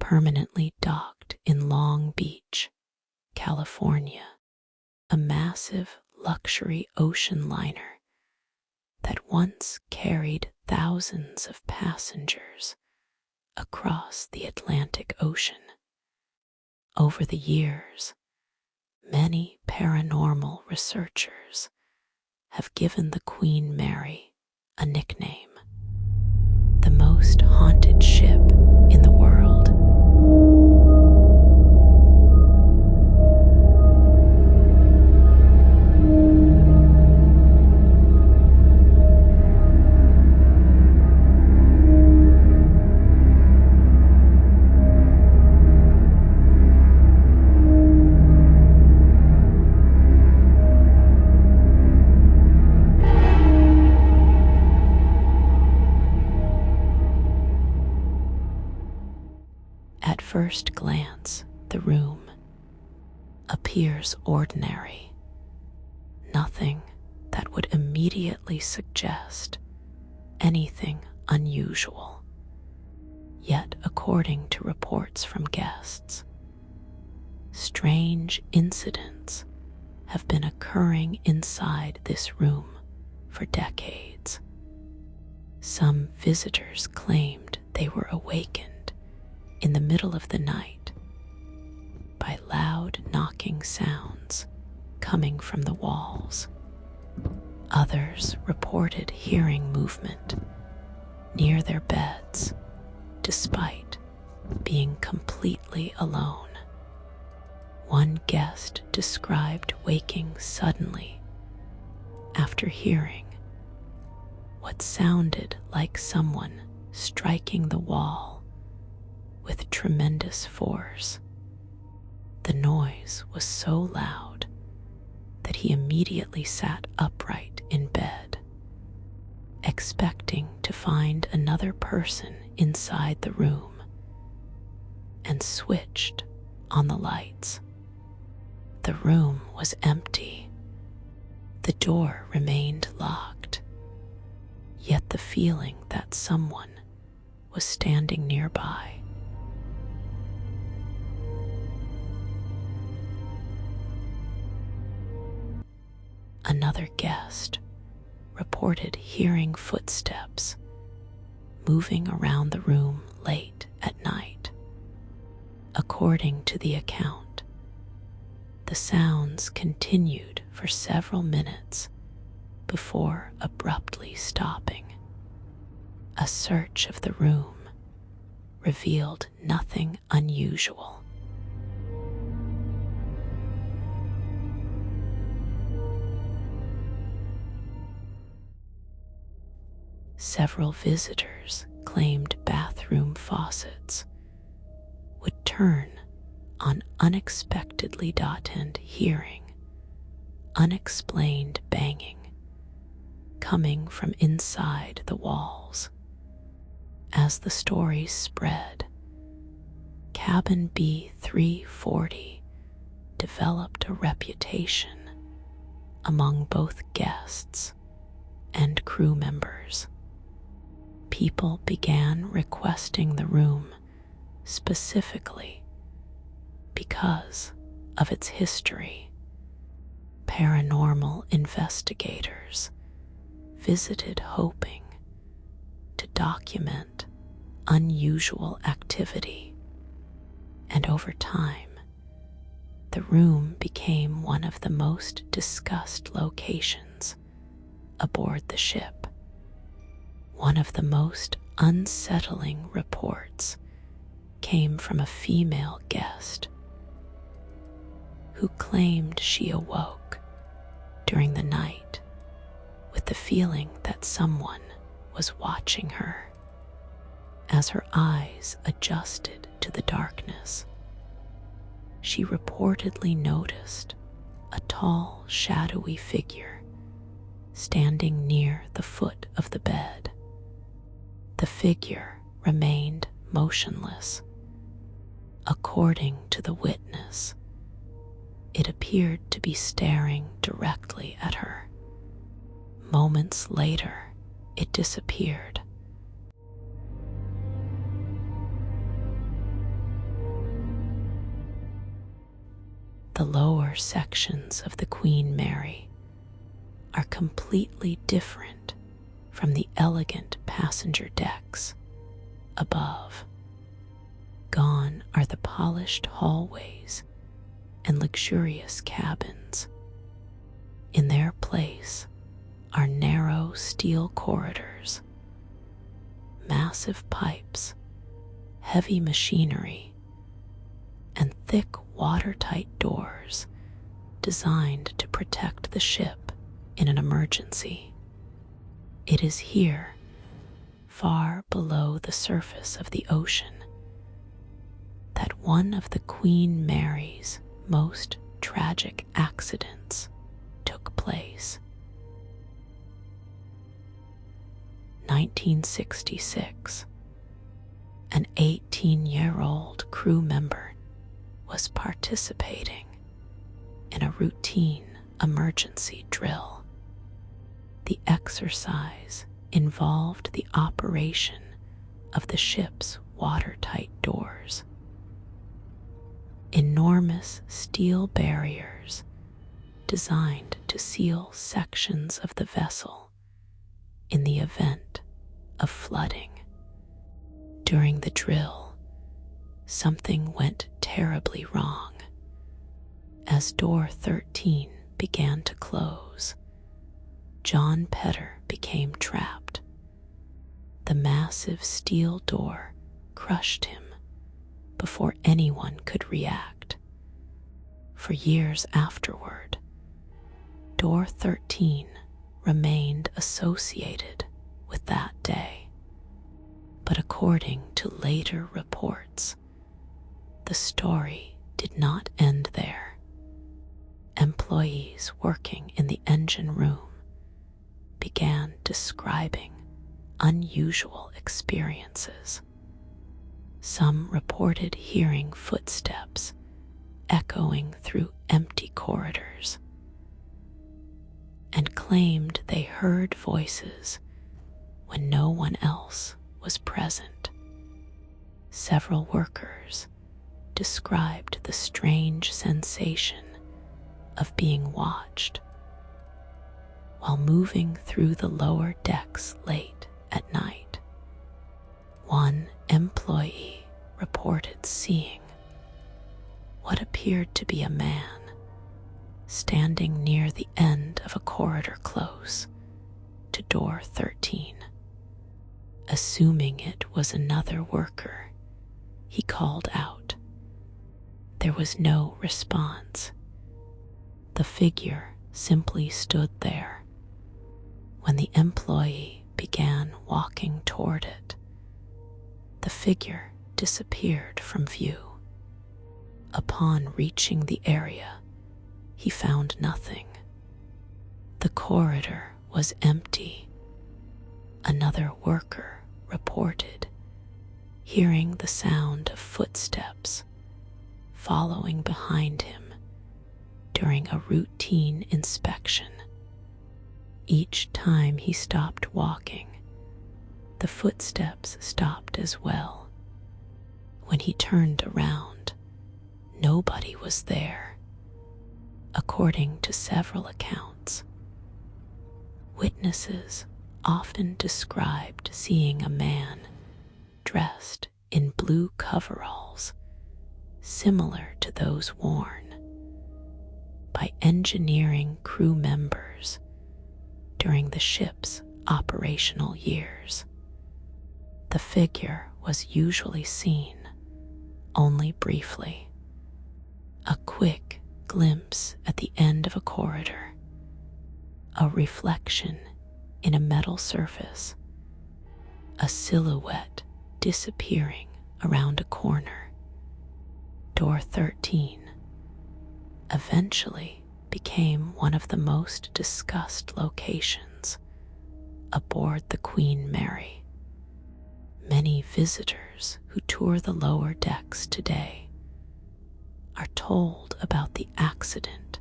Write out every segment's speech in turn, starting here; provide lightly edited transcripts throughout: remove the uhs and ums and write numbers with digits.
permanently docked in Long Beach, California, a massive luxury ocean liner that once carried thousands of passengers across the Atlantic Ocean. Over the years, many paranormal researchers have given the Queen Mary a nickname, the most haunted ship in the world. At first glance, the room appears ordinary, nothing that would immediately suggest anything unusual. Yet, according to reports from guests, strange incidents have been occurring inside this room for decades. Some visitors claimed they were awakened in the middle of the night by loud knocking sounds coming from the walls. Others reported hearing movement near their beds despite being completely alone. One guest described waking suddenly after hearing what sounded like someone striking the wall with tremendous force. The noise was so loud that he immediately sat upright in bed, expecting to find another person inside the room, and switched on the lights. The room was empty. The door remained locked, yet the feeling that someone was standing nearby. Another guest reported hearing footsteps moving around the room late at night. According to the account, the sounds continued for several minutes before abruptly stopping. A search of the room revealed nothing unusual. Several visitors claimed bathroom faucets would turn on unexpectedly and hearing unexplained banging coming from inside the walls. As the stories spread, Cabin B340 developed a reputation among both guests and crew members. People began requesting the room specifically because of its history. Paranormal investigators visited hoping to document unusual activity, and over time, the room became one of the most discussed locations aboard the ship. One of the most unsettling reports came from a female guest who claimed she awoke during the night with the feeling that someone was watching her. As her eyes adjusted to the darkness, she reportedly noticed a tall, shadowy figure standing near the foot of the bed. The figure remained motionless. According to the witness, it appeared to be staring directly at her. Moments later, it disappeared. The lower sections of the Queen Mary are completely different from the elegant passenger decks above. Gone are the polished hallways and luxurious cabins. In their place are narrow steel corridors, massive pipes, heavy machinery, and thick watertight doors designed to protect the ship in an emergency. It is here, far below the surface of the ocean, that one of the Queen Mary's most tragic accidents took place. 1966. An 18-year-old crew member was participating in a routine emergency drill. The exercise involved the operation of the ship's watertight doors. Enormous steel barriers designed to seal sections of the vessel in the event of flooding. During the drill, something went terribly wrong. As door 13 began to close, John Petter became trapped. The massive steel door crushed him before anyone could react. For years afterward, door 13 remained associated with that day. But according to later reports, the story did not end there. Employees working in the engine room began describing unusual experiences. Some reported hearing footsteps echoing through empty corridors, and claimed they heard voices when no one else was present. Several workers described the strange sensation of being watched while moving through the lower decks late at night. One employee reported seeing what appeared to be a man standing near the end of a corridor close to door 13. Assuming it was another worker, he called out. There was no response. The figure simply stood there. When the employee began walking toward it, the figure disappeared from view. Upon reaching the area, he found nothing. The corridor was empty. Another worker reported hearing the sound of footsteps following behind him during a routine inspection. Each time he stopped walking, the footsteps stopped as well. When he turned around, nobody was there. According to several accounts, witnesses often described seeing a man dressed in blue coveralls similar to those worn by engineering crew members during the ship's operational years. The figure was usually seen only briefly, a quick glimpse at the end of a corridor, a reflection in a metal surface, a silhouette disappearing around a corner. Door 13 eventually became one of the most discussed locations aboard the Queen Mary. Many visitors who tour the lower decks today are told about the accident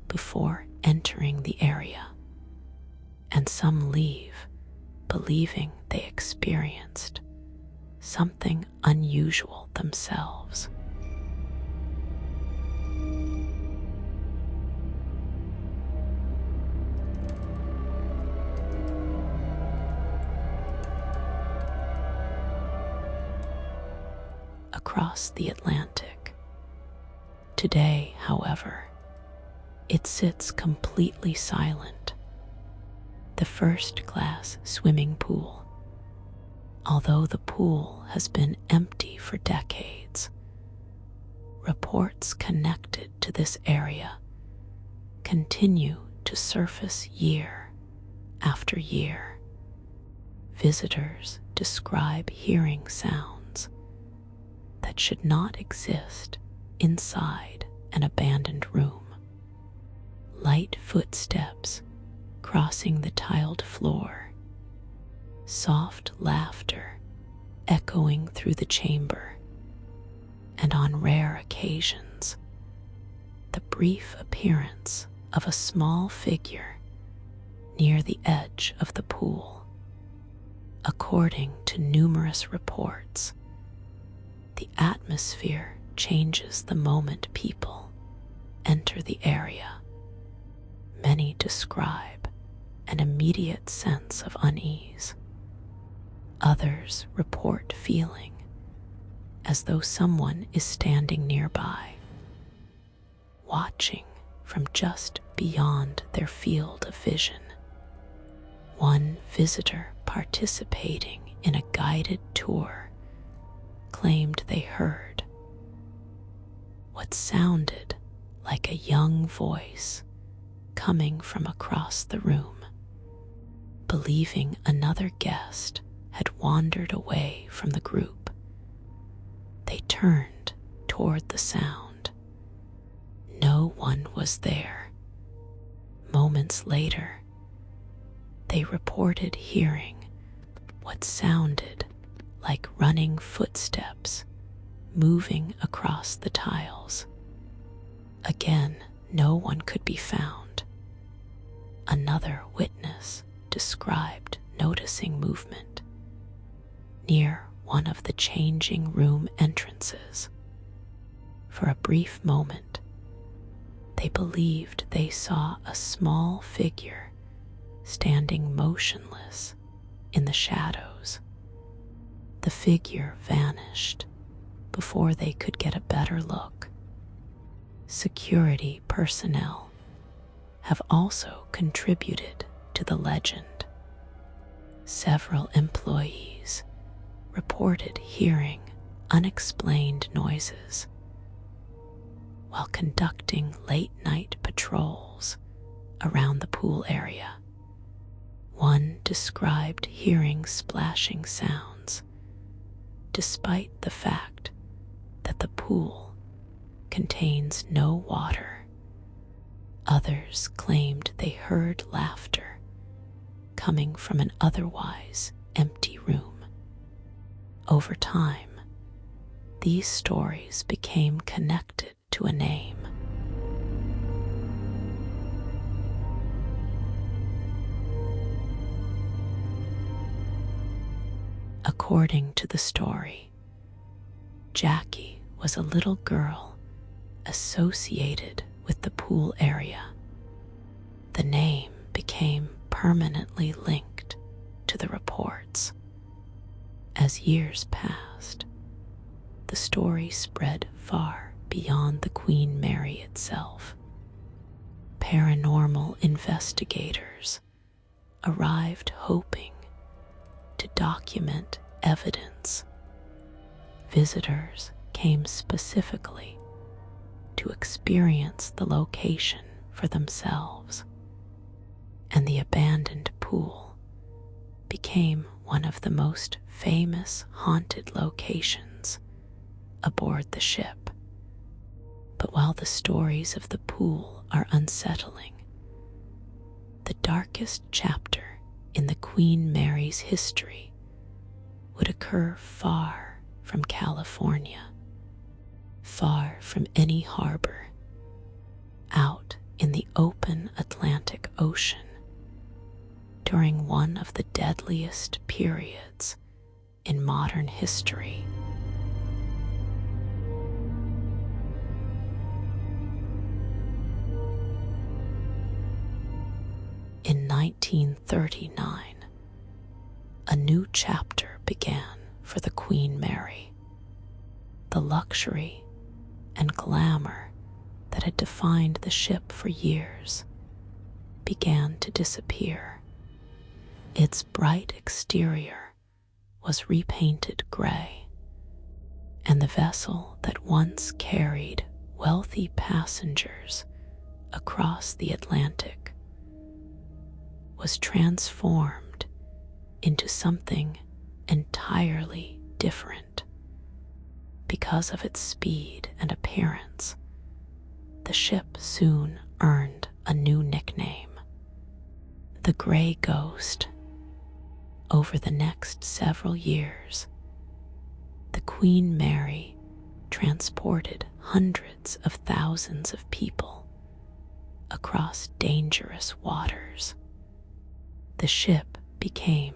before entering the area, and some leave believing they experienced something unusual themselves. across the Atlantic. Today, however, it sits completely silent. The first-class swimming pool, although the pool has been empty for decades, reports connected to this area continue to surface year after year. Visitors describe hearing sounds that should not exist inside an abandoned room. Light footsteps crossing the tiled floor, soft laughter echoing through the chamber, and on rare occasions, the brief appearance of a small figure near the edge of the pool. According to numerous reports, the atmosphere changes the moment people enter the area. Many describe an immediate sense of unease. Others report feeling as though someone is standing nearby, watching from just beyond their field of vision. One visitor participating in a guided tour claimed they heard what sounded like a young voice coming from across the room. Believing another guest had wandered away from the group, they turned toward the sound. No one was there. Moments later, they reported hearing what sounded like running footsteps moving across the tiles. Again, no one could be found. Another witness described noticing movement near one of the changing room entrances. For a brief moment, they believed they saw a small figure standing motionless in the shadows. The figure vanished before they could get a better look. Security personnel have also contributed to the legend. Several employees reported hearing unexplained noises while conducting late-night patrols around the pool area. One described hearing splashing sounds, despite the fact that the pool contains no water. Others claimed they heard laughter coming from an otherwise empty room. Over time, these stories became connected to a name. According to the story, Jackie was a little girl associated with the pool area. The name became permanently linked to the reports. As years passed, the story spread far beyond the Queen Mary itself. Paranormal investigators arrived hoping to document evidence. Visitors came specifically to experience the location for themselves, and the abandoned pool became one of the most famous haunted locations aboard the ship. But while the stories of the pool are unsettling, the darkest chapter in the Queen Mary's history would occur far from California, far from any harbor, out in the open Atlantic Ocean, during one of the deadliest periods in modern history. In 1939, a new chapter began for the Queen Mary. the luxury and glamour that had defined the ship for years began to disappear. Its bright exterior was repainted gray, and the vessel that once carried wealthy passengers across the Atlantic was transformed into something entirely different. Because of its speed and appearance, the ship soon earned a new nickname, the Gray Ghost. Over the next several years, the Queen Mary transported hundreds of thousands of people across dangerous waters. The ship became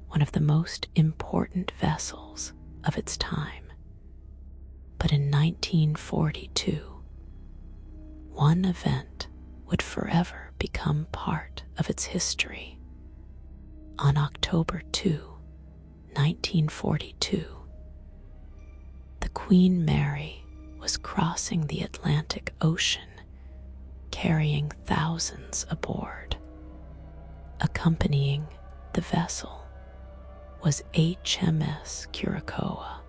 one of the most important vessels of its time. But in 1942, one event would forever become part of its history. On October 2, 1942, the Queen Mary was crossing the Atlantic Ocean, carrying thousands aboard. Accompanying the vessel was HMS Curacoa,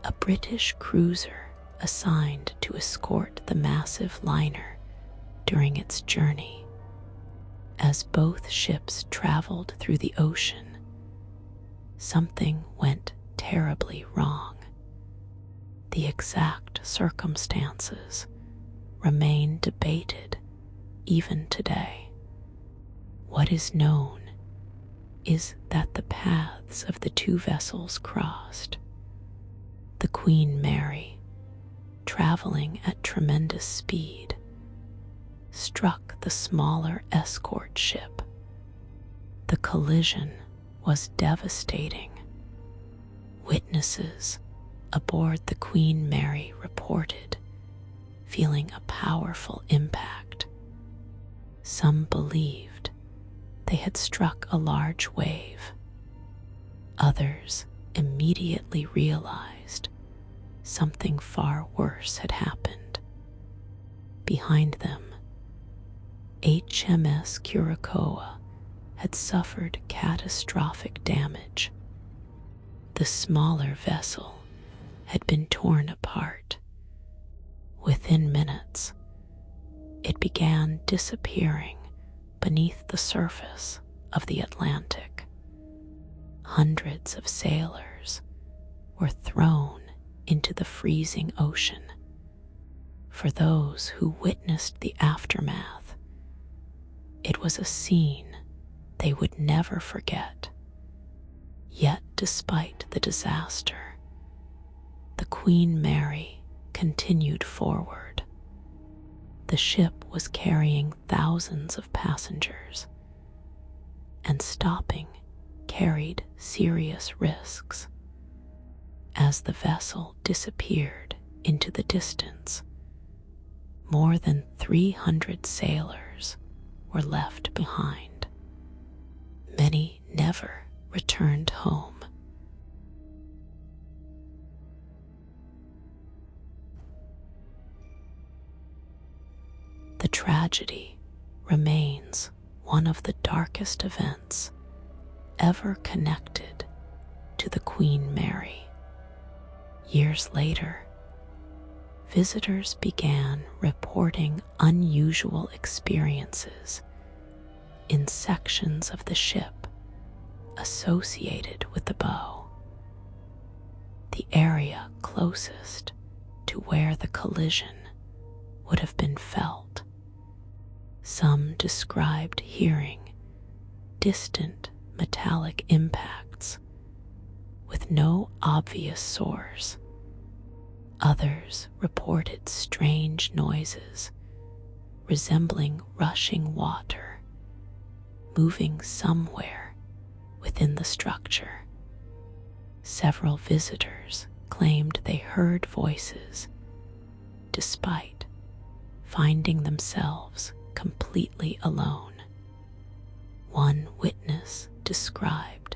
a British cruiser assigned to escort the massive liner during its journey. As both ships traveled through the ocean, something went terribly wrong. The exact circumstances remain debated even today. What is known is that the paths of the two vessels crossed. The Queen Mary, traveling at tremendous speed, struck the smaller escort ship. The collision was devastating. Witnesses aboard the Queen Mary reported feeling a powerful impact. Some believed they had struck a large wave. Others immediately realized something far worse had happened. Behind them, HMS Curacoa had suffered catastrophic damage. The smaller vessel had been torn apart. Within minutes, it began disappearing beneath the surface of the Atlantic. Hundreds of sailors were thrown into the freezing ocean. For those who witnessed the aftermath, it was a scene they would never forget. Yet, despite the disaster, the Queen Mary continued forward. The ship was carrying thousands of passengers, and stopping carried serious risks. As the vessel disappeared into the distance, more than 300 sailors were left behind. Many never returned home. The tragedy remains one of the darkest events ever connected to the Queen Mary. Years later, visitors began reporting unusual experiences in sections of the ship associated with the bow. The area closest to where the collision would have been felt. Some described hearing distant metallic impacts with no obvious source. Others reported strange noises resembling rushing water moving somewhere within the structure. Several visitors claimed they heard voices despite finding themselves completely alone. One witness described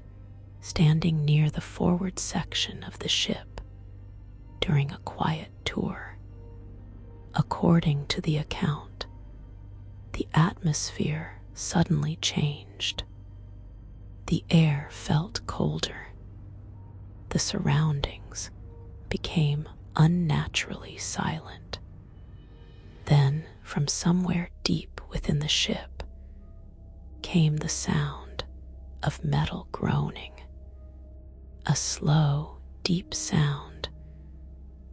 standing near the forward section of the ship during a quiet tour. According to the account, the atmosphere suddenly changed. The air felt colder. The surroundings became unnaturally silent. Then, from somewhere deep within the ship, came the sound of metal groaning, a slow, deep sound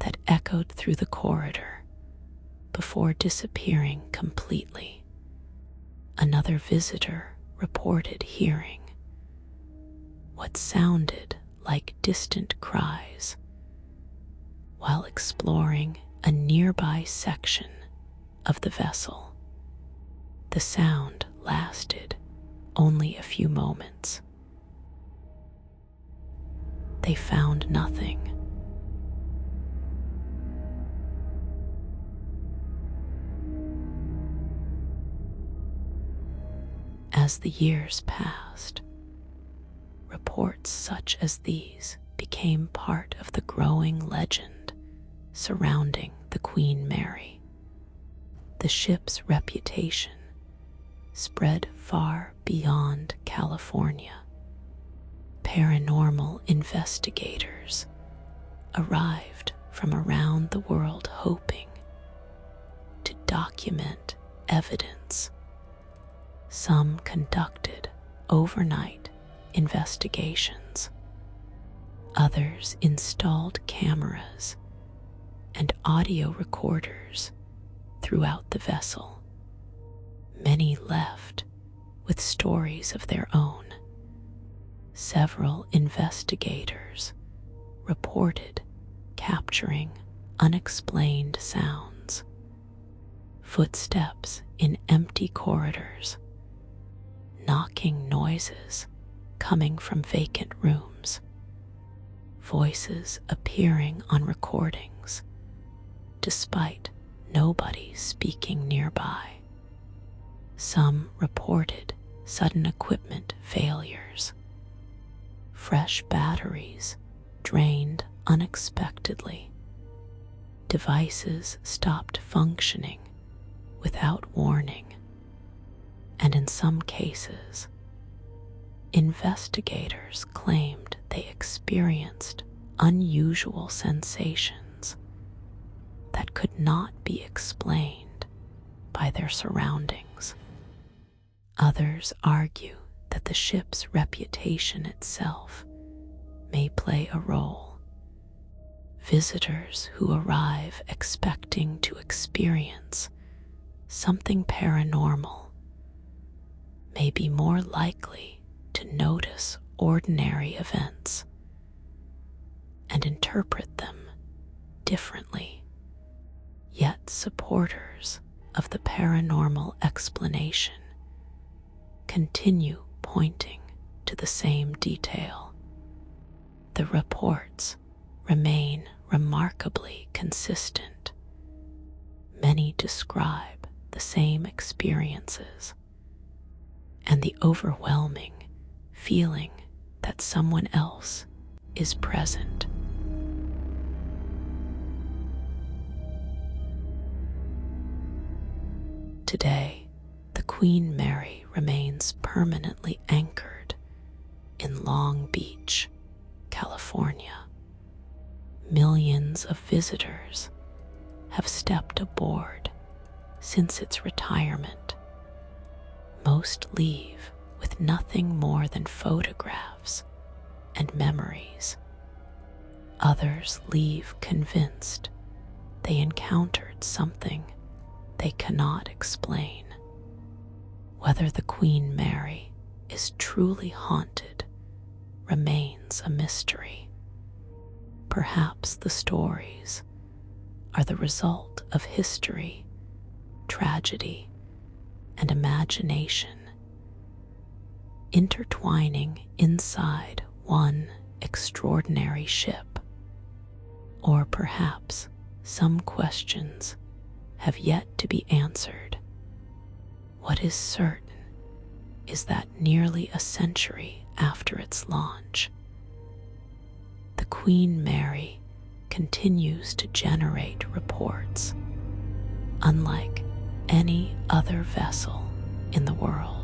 that echoed through the corridor before disappearing completely. Another visitor reported hearing what sounded like distant cries while exploring a nearby section of the vessel. The sound lasted only a few moments. They found nothing. As the years passed, reports such as these became part of the growing legend surrounding the Queen Mary. The ship's reputation spread far beyond California. Paranormal investigators arrived from around the world hoping to document evidence. Some conducted overnight investigations. Others installed cameras and audio recorders throughout the vessel. Many left with stories of their own. Several investigators reported capturing unexplained sounds, footsteps in empty corridors, knocking noises coming from vacant rooms, voices appearing on recordings despite nobody speaking nearby. Some reported sudden equipment failures, fresh batteries drained unexpectedly, devices stopped functioning without warning, and in some cases, investigators claimed they experienced unusual sensations that could not be explained by their surroundings. Others argue that the ship's reputation itself may play a role. Visitors who arrive expecting to experience something paranormal may be more likely to notice ordinary events and interpret them differently. Yet supporters of the paranormal explanation continue pointing to the same detail. The reports remain remarkably consistent. Many describe the same experiences and the overwhelming feeling that someone else is present. Today, the Queen Mary remains permanently anchored in Long Beach, California. Millions of visitors have stepped aboard since its retirement. Most leave with nothing more than photographs and memories. Others leave convinced they encountered something they cannot explain. Whether the Queen Mary is truly haunted remains a mystery. Perhaps the stories are the result of history, tragedy, and imagination, intertwining inside one extraordinary ship. Or perhaps some questions have yet to be answered. What is certain is that nearly a century after its launch, the Queen Mary continues to generate reports, unlike any other vessel in the world.